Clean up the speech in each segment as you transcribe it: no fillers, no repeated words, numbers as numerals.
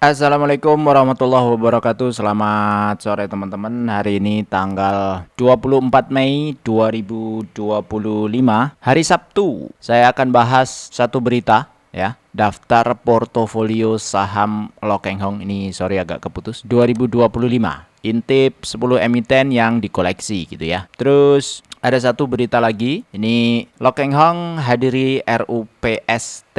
Assalamualaikum warahmatullahi wabarakatuh. Selamat sore teman-teman. Hari ini tanggal 24 Mei 2025, hari Sabtu. Saya akan bahas satu berita ya. Daftar portofolio saham Lokeng Hong ini agak keputus. 2025. Intip 10 emiten yang dikoleksi gitu ya. Terus ada satu berita lagi. Ini Lokeng Hong hadiri RUPST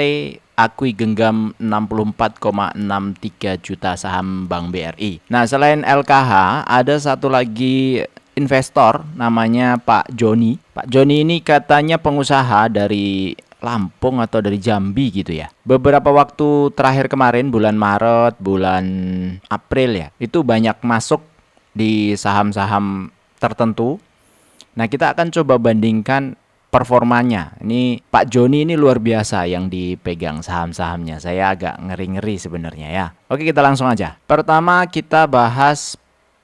akui genggam 64,63 juta saham Bank BRI. Nah, selain LKH, ada satu lagi investor namanya Pak Joni. Pak Joni ini katanya pengusaha dari Lampung atau dari Jambi gitu ya. Beberapa waktu terakhir kemarin, bulan Maret, bulan April ya, itu banyak masuk di saham-saham tertentu. Nah, kita akan coba bandingkan performanya. Ini Pak Joni ini luar biasa yang dipegang saham-sahamnya. Saya agak ngeri-ngeri sebenarnya ya. Oke, kita langsung aja. Pertama kita bahas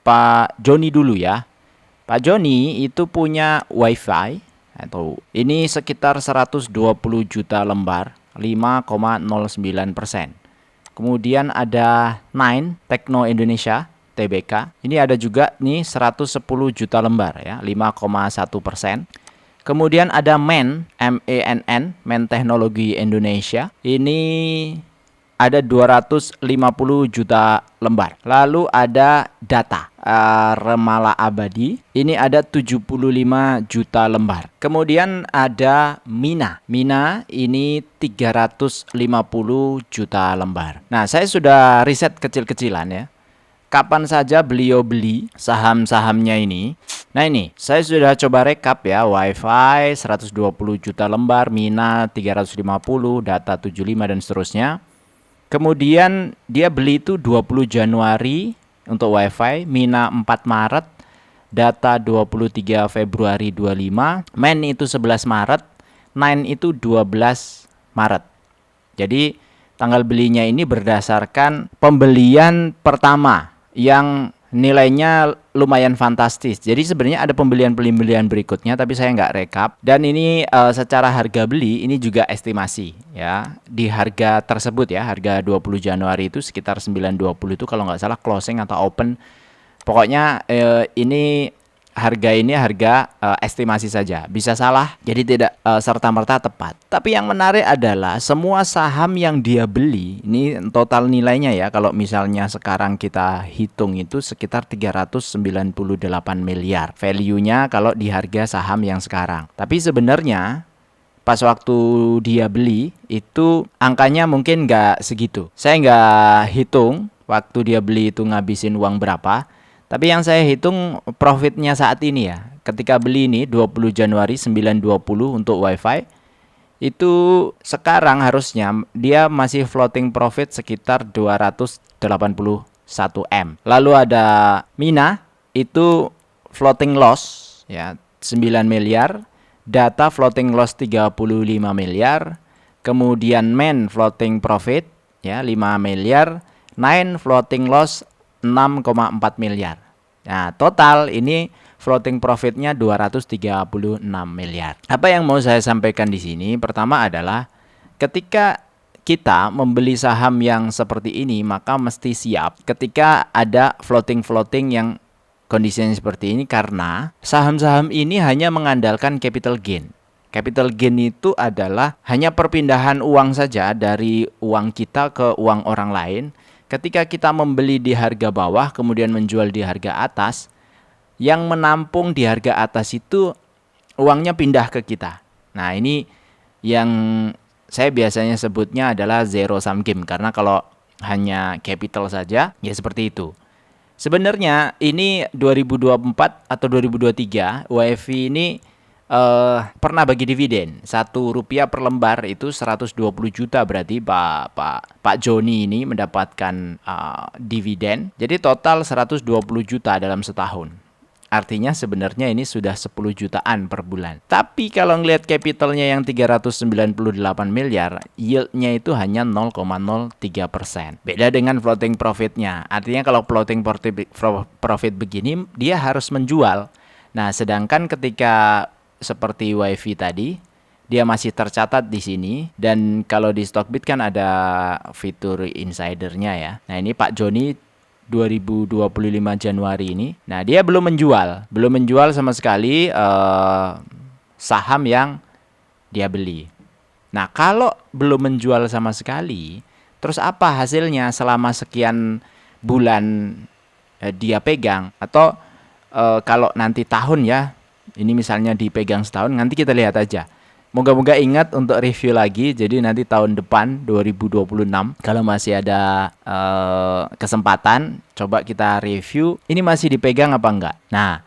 Pak Joni dulu ya. Pak Joni itu punya WiFi atau ini sekitar 120 juta lembar, 5,09%. Kemudian ada Nine Tekno Indonesia TBK. Ini ada juga nih 110 juta lembar ya, 5,1%. Kemudian ada MEN, MENN, MEN Teknologi Indonesia. Ini ada 250 juta lembar. Lalu ada Data, Remala Abadi. Ini ada 75 juta lembar. Kemudian ada Mina. Mina ini 350 juta lembar. Nah, saya sudah riset kecil-kecilan ya. Kapan saja beliau beli saham-sahamnya ini. Nah, ini saya sudah coba rekap ya. WiFi 120 juta lembar, Mina 350, Data 75 dan seterusnya. Kemudian dia beli itu 20 Januari untuk WiFi, Mina 4 Maret, Data 23 Februari 25, MEN itu 11 Maret, Nine itu 12 Maret. Jadi tanggal belinya ini berdasarkan pembelian pertama yang nilainya lumayan fantastis. Jadi sebenarnya ada pembelian-pembelian berikutnya, tapi saya nggak rekap. Dan ini secara harga beli ini juga estimasi ya. Di harga tersebut ya, harga 20 Januari itu sekitar 920 itu kalau nggak salah closing atau open. Pokoknya ini harga estimasi saja, bisa salah, jadi tidak serta-merta tepat. Tapi yang menarik adalah semua saham yang dia beli, ini total nilainya ya, kalau misalnya sekarang kita hitung itu sekitar 398 miliar value-nya kalau di harga saham yang sekarang. Tapi sebenarnya pas waktu dia beli itu angkanya mungkin nggak segitu. Saya nggak hitung waktu dia beli itu ngabisin uang berapa. Tapi yang saya hitung profitnya saat ini ya. Ketika beli ini 20 Januari 920 untuk WiFi. Itu sekarang harusnya dia masih floating profit sekitar 281 M. Lalu ada Mina itu floating loss ya 9 miliar. Data floating loss 35 miliar. Kemudian MEN floating profit ya 5 miliar. Nine floating loss 6,4 miliar. Nah, total ini floating profitnya 236 miliar. Apa yang mau saya sampaikan di sini? Pertama adalah ketika kita membeli saham yang seperti ini, maka mesti siap ketika ada floating-floating yang kondisinya seperti ini, karena saham-saham ini hanya mengandalkan capital gain. Capital gain itu adalah hanya perpindahan uang saja dari uang kita ke uang orang lain. Ketika kita membeli di harga bawah, kemudian menjual di harga atas, yang menampung di harga atas itu uangnya pindah ke kita. Nah, ini yang saya biasanya sebutnya adalah zero sum game, karena kalau hanya capital saja, ya seperti itu. Sebenarnya ini 2024 atau 2023, WiFi ini pernah bagi dividen. Rp1 per lembar itu 120 juta, berarti Pak Joni ini mendapatkan dividen. Jadi total 120 juta dalam setahun. Artinya sebenarnya ini sudah 10 jutaan per bulan. Tapi kalau ngelihat capitalnya yang 398 miliar, yieldnya itu hanya 0,03%. Beda dengan floating profitnya. Artinya kalau floating profit begini, dia harus menjual. Nah, sedangkan ketika seperti WiFi tadi, dia masih tercatat di sini. Dan kalau di Stockbit kan ada fitur insidernya ya. Nah, ini Pak Joni 2025 Januari ini. Nah, dia belum menjual sama sekali saham yang dia beli. Nah, kalau belum menjual sama sekali, terus apa hasilnya selama sekian bulan dia pegang? Atau kalau nanti tahun ya, ini misalnya dipegang setahun, nanti kita lihat aja. Moga-moga ingat untuk review lagi. Jadi nanti tahun depan 2026 kalau masih ada kesempatan, coba kita review ini masih dipegang apa enggak. Nah,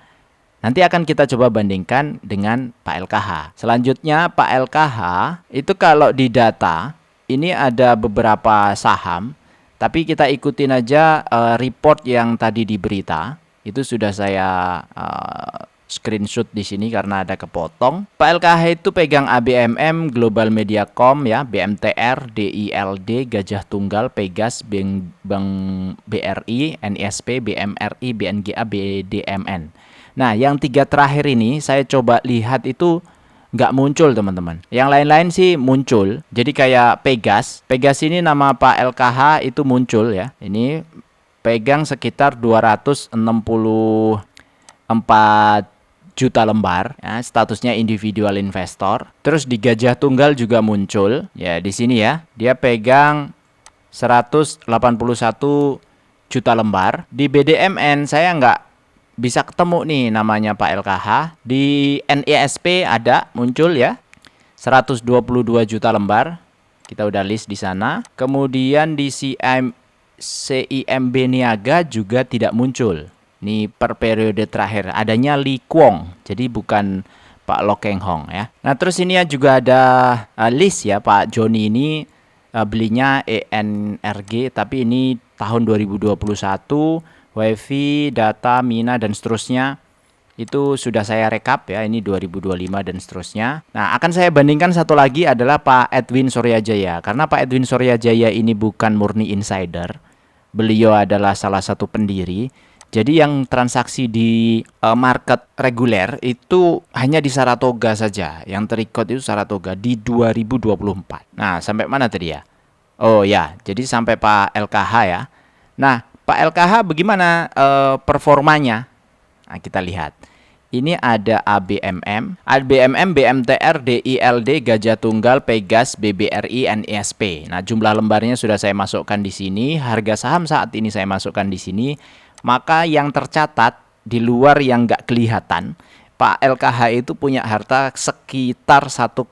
nanti akan kita coba bandingkan dengan Pak LKH. Selanjutnya Pak LKH itu kalau di data ini ada beberapa saham, tapi kita ikutin aja report yang tadi di berita. Itu sudah saya screenshot di sini karena ada kepotong. Pak LKH itu pegang ABMM, Global Mediacom ya, BMTR, DILD, Gajah Tunggal, Pegas, Bank BRI, NISP, BMRI, BNGA, BDMN. Nah, yang 3 terakhir ini saya coba lihat itu nggak muncul teman-teman. Yang lain-lain sih muncul. Jadi kayak Pegas. Pegas ini nama Pak LKH itu muncul ya. Ini pegang sekitar 264 juta lembar ya, statusnya individual investor. Terus di Gajah Tunggal juga muncul ya di sini ya. Dia pegang 181 juta lembar. Di BDMN saya nggak bisa ketemu nih namanya Pak LKH. Di NISP ada muncul ya, 122 juta lembar. Kita udah list di sana. Kemudian di CIMB Niaga juga tidak muncul. Ini per periode terakhir. Adanya Lee Kwong, jadi bukan Pak Lo Keng Hong ya. Nah, terus ini ya juga ada list ya, Pak Joni ini belinya ENRG, tapi ini tahun 2021, WiFi, data, Mina, dan seterusnya. Itu sudah saya rekap ya, ini 2025 dan seterusnya. Nah, akan saya bandingkan satu lagi adalah Pak Edwin Suryajaya. Karena Pak Edwin Suryajaya ini bukan murni insider. Beliau adalah salah satu pendiri. Jadi yang transaksi di market reguler itu hanya di Saratoga saja. Yang terikut itu Saratoga di 2024. Nah, sampai mana tadi ya? Oh ya, jadi sampai Pak LKH ya. Nah, Pak LKH bagaimana performanya? Nah, kita lihat. Ini ada ABMM, BMTR, DILD, Gajah Tunggal, Pegas, BBRI, NISP. Nah, jumlah lembarnya sudah saya masukkan di sini. Harga saham saat ini saya masukkan di sini. Maka yang tercatat di luar yang nggak kelihatan, Pak LKH itu punya harta sekitar 1,85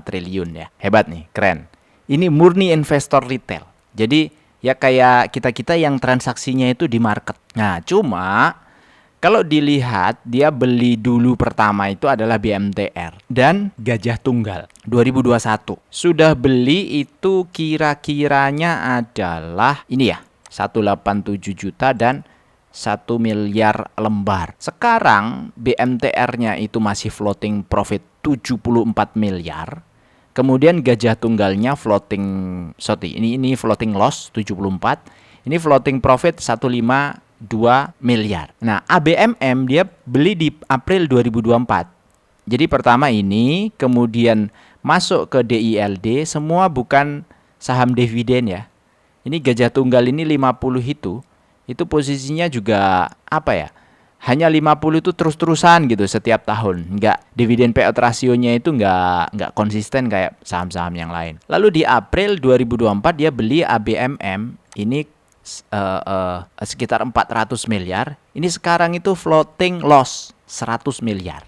triliun ya. Hebat nih, keren. Ini murni investor retail. Jadi ya kayak kita-kita yang transaksinya itu di market. Nah, cuma kalau dilihat dia beli dulu pertama itu adalah BMTR dan Gajah Tunggal 2021. Sudah beli itu kira-kiranya adalah ini ya, 187 juta dan 1 miliar lembar. Sekarang BMTR-nya itu masih floating profit 74 miliar. Kemudian Gajah Tunggalnya floating, ini floating loss 74. Ini floating profit 152 miliar. Nah, ABMM dia beli di April 2024. Jadi pertama ini, kemudian masuk ke DILD, semua bukan saham dividen ya. Ini Gajah Tunggal ini 50 itu posisinya juga apa ya? Hanya 50 itu terus-terusan gitu setiap tahun. Enggak, dividen payout rasionya itu enggak konsisten kayak saham-saham yang lain. Lalu di April 2024 dia beli ABMM ini sekitar 400 miliar. Ini sekarang itu floating loss 100 miliar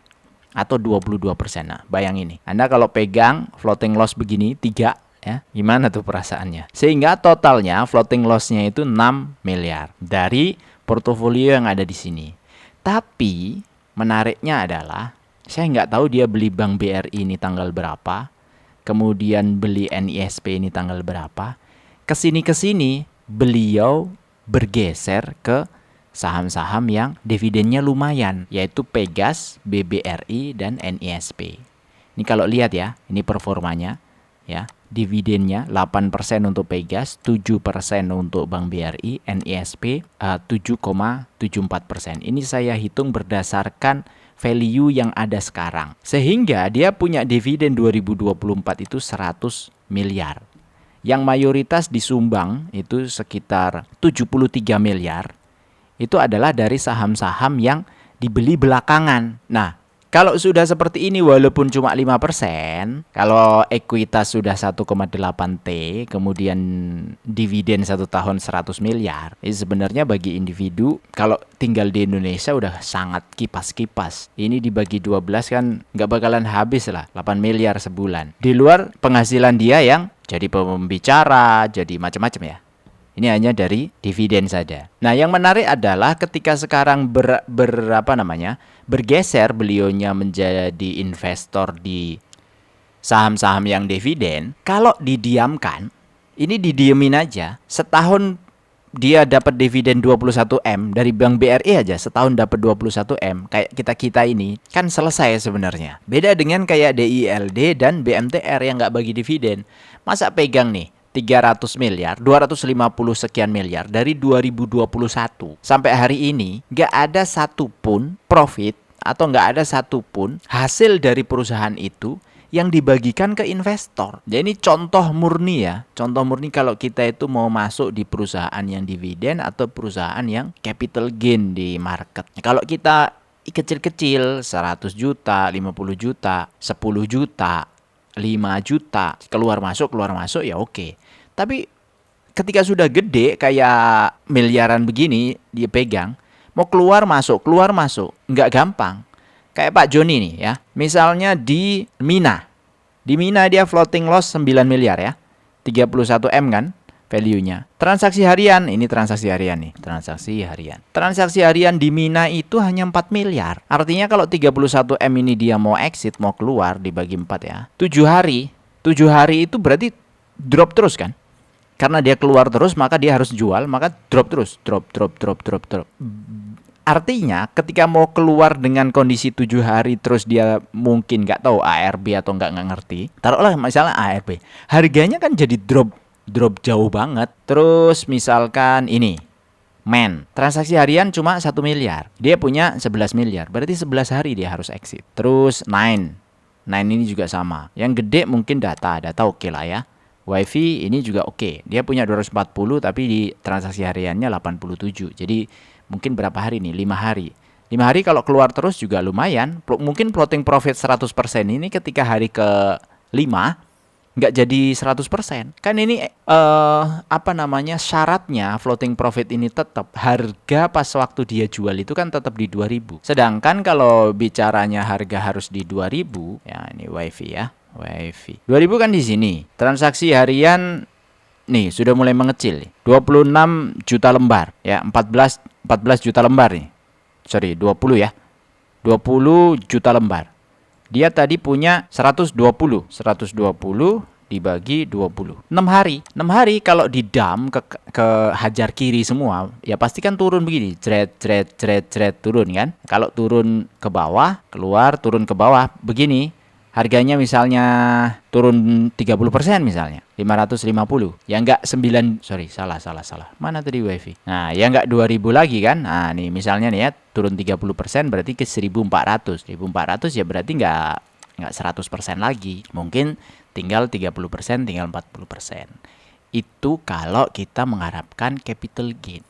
atau 22%. Nah, bayangin nih. Anda kalau pegang floating loss begini 3 ya, gimana tuh perasaannya? Sehingga totalnya floating loss-nya itu 6 miliar dari portofolio yang ada di sini. Tapi menariknya adalah saya nggak tahu dia beli Bank BRI ini tanggal berapa, kemudian beli NISP ini tanggal berapa. Kesini beliau bergeser ke saham-saham yang dividennya lumayan, yaitu Pegas, BBRI, dan NISP. Ini kalau lihat ya, ini performanya ya. Dividennya 8% untuk Pegas, 7% untuk Bank BRI, NISP 7,74%. Ini saya hitung berdasarkan value yang ada sekarang. Sehingga dia punya dividen 2024 itu 100 miliar. Yang mayoritas disumbang itu sekitar 73 miliar. Itu adalah dari saham-saham yang dibeli belakangan. Nah, kalau sudah seperti ini walaupun cuma 5%, kalau ekuitas sudah 1,8 T, kemudian dividen 1 tahun 100 miliar, ini sebenarnya bagi individu kalau tinggal di Indonesia udah sangat kipas-kipas. Ini dibagi 12 kan nggak bakalan habis lah, 8 miliar sebulan. Di luar penghasilan dia yang jadi pembicara, jadi macam-macam ya. Ini hanya dari dividen saja. Nah, yang menarik adalah ketika sekarang bergeser beliaunya menjadi investor di saham-saham yang dividen. Kalau didiamkan, ini didiemin aja. Setahun dia dapat dividen 21M dari Bank BRI aja, setahun dapat 21M. Kayak kita ini kan selesai sebenarnya. Beda dengan kayak DILD dan BMTR yang nggak bagi dividen. Masa pegang nih 300 miliar, 250 sekian miliar dari 2021 sampai hari ini nggak ada satupun profit atau nggak ada satupun hasil dari perusahaan itu yang dibagikan ke investor. Jadi ini contoh murni ya, contoh murni kalau kita itu mau masuk di perusahaan yang dividen atau perusahaan yang capital gain di market. Kalau kita kecil-kecil 100 juta, 50 juta, 10 juta, 5 juta keluar masuk ya oke. Tapi ketika sudah gede kayak miliaran begini dia pegang, mau keluar masuk nggak gampang. Kayak Pak Joni nih ya, misalnya di Mina dia floating loss 9 miliar ya, 31M kan value-nya. Transaksi harian Transaksi harian di Mina itu hanya 4 miliar. Artinya kalau 31M ini dia mau exit, mau keluar dibagi 4 ya. 7 hari itu berarti drop terus kan? Karena dia keluar terus maka dia harus jual, maka drop terus, drop. Artinya ketika mau keluar dengan kondisi 7 hari terus dia mungkin nggak tahu ARB atau nggak ngerti. Taruhlah misalnya ARB, harganya kan jadi drop jauh banget. Terus misalkan ini Men, transaksi harian cuma 1 miliar. Dia punya 11 miliar. Berarti 11 hari dia harus exit. Terus Nine ini juga sama. Yang gede mungkin data oke lah ya. WiFi ini juga oke. Dia punya 240 tapi di transaksi hariannya 87. Jadi mungkin berapa hari nih? 5 hari. 5 hari kalau keluar terus juga lumayan. Mungkin floating profit 100% ini ketika hari ke-5 nggak jadi 100%. Kan ini syaratnya floating profit ini tetap harga pas waktu dia jual itu kan tetap di 2000. Sedangkan kalau bicaranya harga harus di 2000, ya ini WiFi ya. WiFi. 2000 kan di sini. Transaksi harian nih sudah mulai mengecil nih. 26 juta lembar ya, 14 juta lembar nih. Sorry, 20 ya. 20 juta lembar. Dia tadi punya 120 dibagi 20. 6 hari kalau didam ke hajar kiri semua, ya pasti kan turun begini. Jret turun kan. Kalau turun ke bawah, keluar, turun ke bawah begini. Harganya misalnya turun 30% misalnya, 550. Ya enggak 9, sorry, salah. Mana tadi WiFi? Nah, ya enggak 2000 lagi kan? Nah, nih misalnya nih ya, turun 30% berarti ke 1400. 1400 ya berarti enggak 100% lagi. Mungkin tinggal 30%, tinggal 40%. Itu kalau kita mengharapkan capital gain.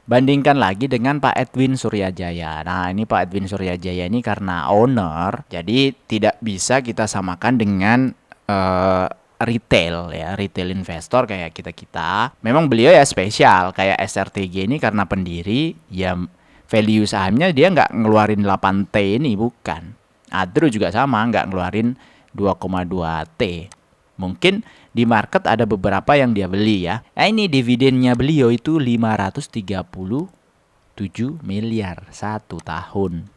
Bandingkan lagi dengan Pak Edwin Suryajaya. Nah, ini Pak Edwin Suryajaya ini karena owner, jadi tidak bisa kita samakan dengan retail ya, retail investor kayak kita. Memang beliau ya spesial, kayak SRTG ini karena pendiri, ya value sahamnya dia nggak ngeluarin 8T ini, bukan. Adro juga sama, nggak ngeluarin 2,2T. Mungkin di market ada beberapa yang dia beli ya. Nah, ini dividennya beliau itu 537 miliar 1 tahun.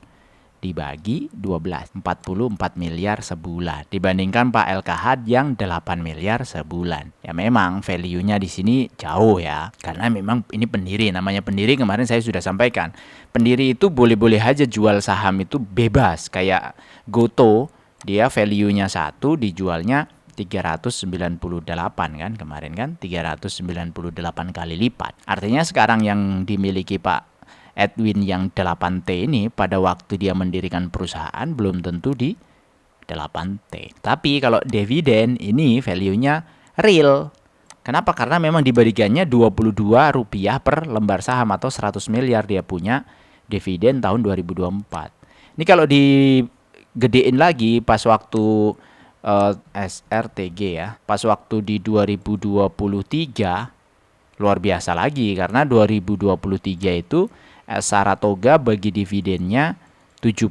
Dibagi 12, 44 miliar sebulan. Dibandingkan Pak LKH yang 8 miliar sebulan. Ya memang value-nya di sini jauh ya. Karena memang ini pendiri, namanya pendiri kemarin saya sudah sampaikan. Pendiri itu boleh-boleh aja jual saham itu bebas. Kayak Goto, dia value-nya 1, dijualnya 398 kan kemarin kan, 398 kali lipat. Artinya sekarang yang dimiliki Pak Edwin yang 8T ini pada waktu dia mendirikan perusahaan belum tentu di 8T. Tapi kalau dividen ini value-nya real. Kenapa? Karena memang diberikannya Rp22 per lembar saham atau 100 miliar dia punya dividen tahun 2024. Ini kalau digedein lagi pas waktu SRTG ya, pas waktu di 2023 luar biasa lagi karena 2023 itu Saratoga bagi dividennya 75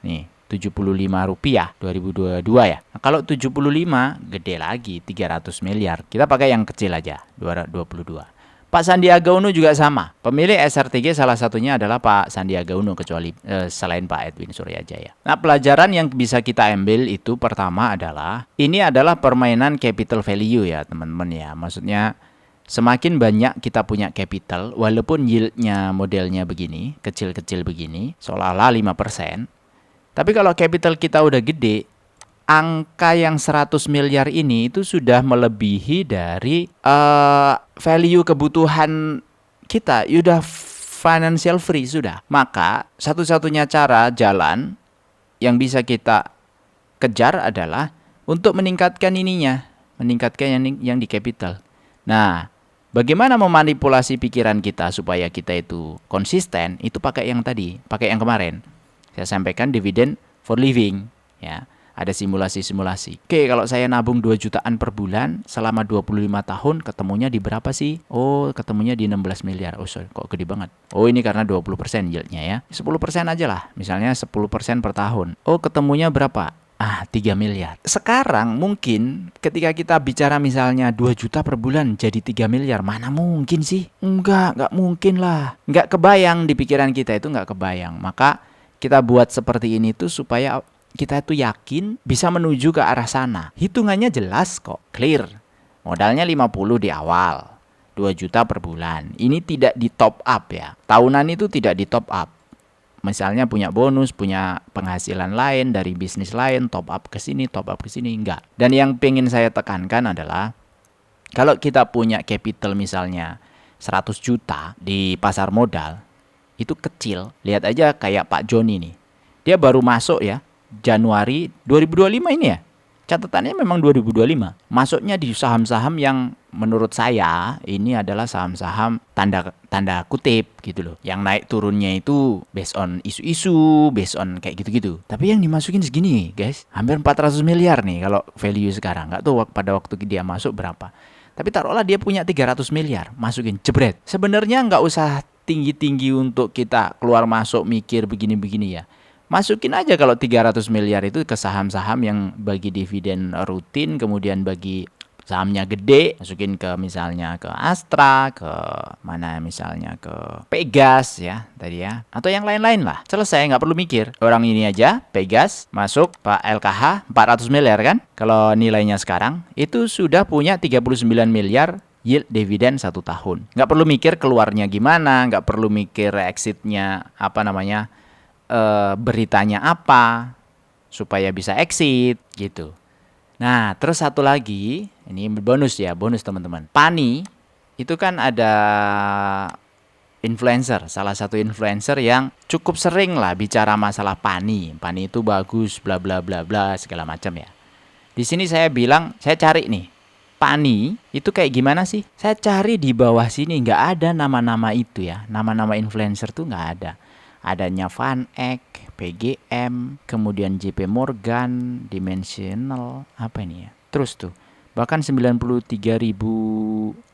nih, Rp75 2022 ya. Nah, kalau 75 gede lagi 300 miliar. Kita pakai yang kecil aja 22. Pak Sandiaga Uno juga sama. Pemilik SRTG salah satunya adalah Pak Sandiaga Uno kecuali selain Pak Edwin Suryajaya. Nah, pelajaran yang bisa kita ambil itu pertama adalah ini adalah permainan capital value ya, teman-teman ya. Maksudnya semakin banyak kita punya capital, walaupun yieldnya modelnya begini, kecil-kecil begini, seolah-olah 5%. Tapi kalau capital kita udah gede, angka yang 100 miliar ini itu sudah melebihi dari value kebutuhan kita. Udah financial free sudah. Maka satu-satunya cara jalan yang bisa kita kejar adalah untuk meningkatkan ininya, meningkatkan yang di capital. Nah, bagaimana memanipulasi pikiran kita supaya kita itu konsisten? Itu pakai yang tadi, pakai yang kemarin. Saya sampaikan dividen for living, ya. Ada simulasi-simulasi. Oke, kalau saya nabung 2 jutaan per bulan selama 25 tahun, ketemunya di berapa sih? Oh, ketemunya di 16 miliar. Oh, sorry, kok gede banget. Oh, ini karena 20% yieldnya ya. 10% aja lah, misalnya 10% per tahun. Oh, ketemunya berapa? 3 miliar. Sekarang mungkin ketika kita bicara misalnya 2 juta per bulan jadi 3 miliar. Mana mungkin sih? Enggak mungkin lah. Enggak kebayang di pikiran kita itu enggak kebayang. Maka kita buat seperti ini tuh supaya kita tuh yakin bisa menuju ke arah sana. Hitungannya jelas kok, clear. Modalnya 50 di awal. 2 juta per bulan. Ini tidak di top up ya. Tahunan itu tidak di top up. Misalnya punya bonus, punya penghasilan lain dari bisnis lain, top up ke sini, enggak. Dan yang pengen saya tekankan adalah kalau kita punya capital misalnya 100 juta di pasar modal, itu kecil. Lihat aja kayak Pak Joni nih. Dia baru masuk ya, Januari 2025 ini ya. Catatannya memang 2025. Masuknya di saham-saham yang menurut saya ini adalah saham-saham tanda kutip gitu loh. Yang naik turunnya itu based on isu-isu, based on kayak gitu-gitu. Tapi yang dimasukin segini guys, hampir 400 miliar nih kalau value sekarang. Nggak tahu pada waktu dia masuk berapa. Tapi taruhlah dia punya 300 miliar, masukin jebret. Sebenarnya nggak usah tinggi-tinggi untuk kita keluar masuk mikir begini-begini ya. Masukin aja kalau 300 miliar itu ke saham-saham yang bagi dividen rutin, kemudian bagi sahamnya gede, masukin ke misalnya ke Astra, ke mana misalnya ke Pegas ya tadi ya, atau yang lain-lain lah. Selesai, nggak perlu mikir. Orang ini aja, Pegas, masuk Pak LKH 400 miliar kan? Kalau nilainya sekarang, itu sudah punya 39 miliar yield dividen 1 tahun. Nggak perlu mikir keluarnya gimana, nggak perlu mikir exitnya beritanya apa supaya bisa exit gitu. Nah, terus satu lagi, ini bonus ya, bonus teman-teman. Pani itu kan ada influencer, salah satu influencer yang cukup sering lah bicara masalah Pani. Pani itu bagus, bla bla bla bla segala macam ya. Di sini saya bilang, saya cari nih, Pani itu kayak gimana sih? Saya cari di bawah sini nggak ada nama-nama itu ya, nama-nama influencer tuh nggak ada. Adanya Van Eck, PGM, kemudian JP Morgan, Dimensional, apa ini ya? Terus tuh, bahkan 93.000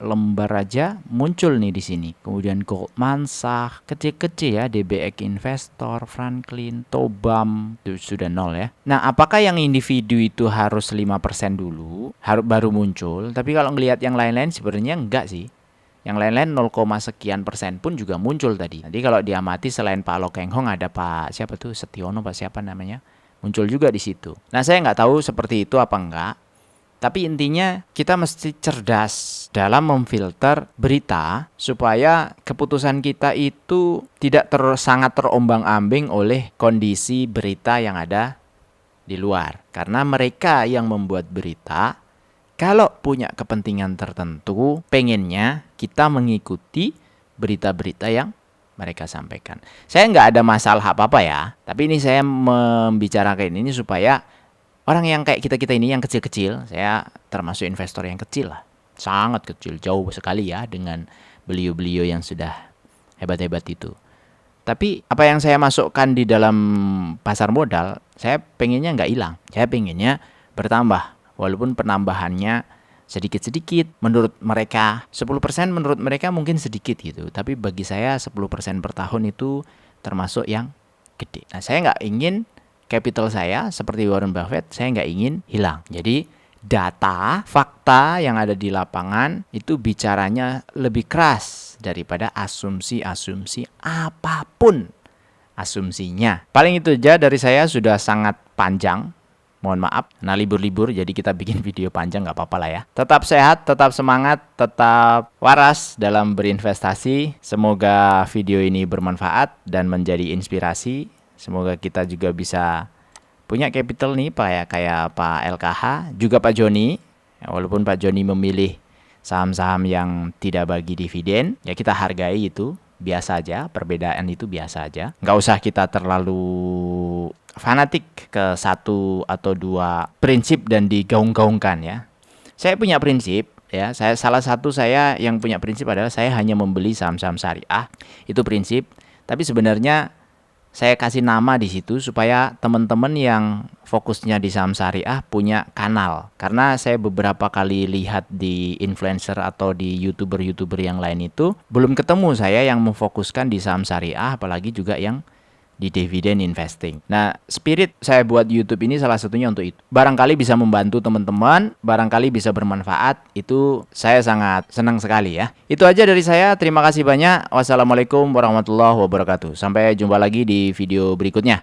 lembar aja muncul nih di sini. Kemudian Goldman Sachs, kecil-kecil ya, DBX Investor, Franklin, Tobam, itu sudah 0 ya. Nah, apakah yang individu itu harus 5% dulu, baru muncul? Tapi kalau ngelihat yang lain-lain sebenarnya enggak sih. Yang lain-lain 0, sekian persen pun juga muncul tadi. Nanti kalau diamati selain Pak Lo Keng Hong ada Pak siapa tuh Setiono, Pak siapa namanya, muncul juga di situ. Nah, saya nggak tahu seperti itu apa enggak. Tapi intinya kita mesti cerdas dalam memfilter berita supaya keputusan kita itu tidak sangat terombang-ambing oleh kondisi berita yang ada di luar. Karena mereka yang membuat berita kalau punya kepentingan tertentu, pengennya kita mengikuti berita-berita yang mereka sampaikan. Saya nggak ada masalah apa-apa ya, tapi ini saya membicarakan ini supaya orang yang kayak kita-kita ini yang kecil-kecil, saya termasuk investor yang kecil lah, sangat kecil, jauh sekali ya dengan beliau-beliau yang sudah hebat-hebat itu. Tapi apa yang saya masukkan di dalam pasar modal, saya pengennya nggak hilang. Saya pengennya bertambah. Walaupun penambahannya sedikit-sedikit. Menurut mereka 10% menurut mereka mungkin sedikit gitu. Tapi bagi saya 10% per tahun itu termasuk yang gede. Nah, saya nggak ingin capital saya seperti Warren Buffett, saya nggak ingin hilang. Jadi data, fakta yang ada di lapangan itu bicaranya lebih keras daripada asumsi-asumsi apapun asumsinya. Paling itu aja dari saya, sudah sangat panjang. Mohon maaf, nah libur-libur jadi kita bikin video panjang, nggak apa-apa lah ya. Tetap sehat, tetap semangat, tetap waras dalam berinvestasi. Semoga video ini bermanfaat dan menjadi inspirasi. Semoga kita juga bisa punya capital nih kayak Pak LKH, juga Pak Joni. Walaupun Pak Joni memilih saham-saham yang tidak bagi dividen, ya kita hargai itu, biasa aja, perbedaan itu biasa aja. Nggak usah kita terlalu fanatik ke satu atau dua prinsip dan digaung-gaungkan ya. Saya punya prinsip ya, salah satu saya yang punya prinsip adalah saya hanya membeli saham-saham syariah, itu prinsip. Tapi sebenarnya saya kasih nama di situ supaya teman-teman yang fokusnya di saham syariah punya kanal. Karena saya beberapa kali lihat di influencer atau di YouTuber-YouTuber yang lain itu, belum ketemu saya yang memfokuskan di saham syariah, apalagi juga yang di dividen investing. Nah, spirit saya buat YouTube ini salah satunya untuk itu. Barangkali bisa membantu teman-teman, barangkali bisa bermanfaat, itu saya sangat senang sekali ya. Itu aja dari saya, terima kasih banyak. Wassalamualaikum warahmatullahi wabarakatuh. Sampai jumpa lagi di video berikutnya.